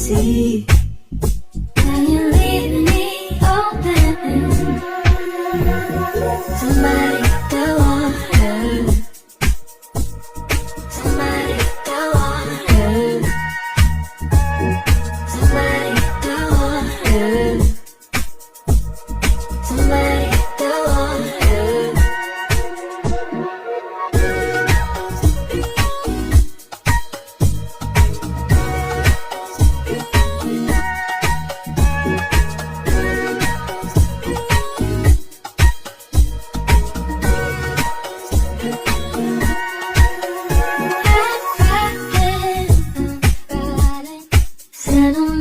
see. Now you're leaving me open. Somebody that want her. Somebody that want her. Somebody that want her. Somebody that want her. Riding,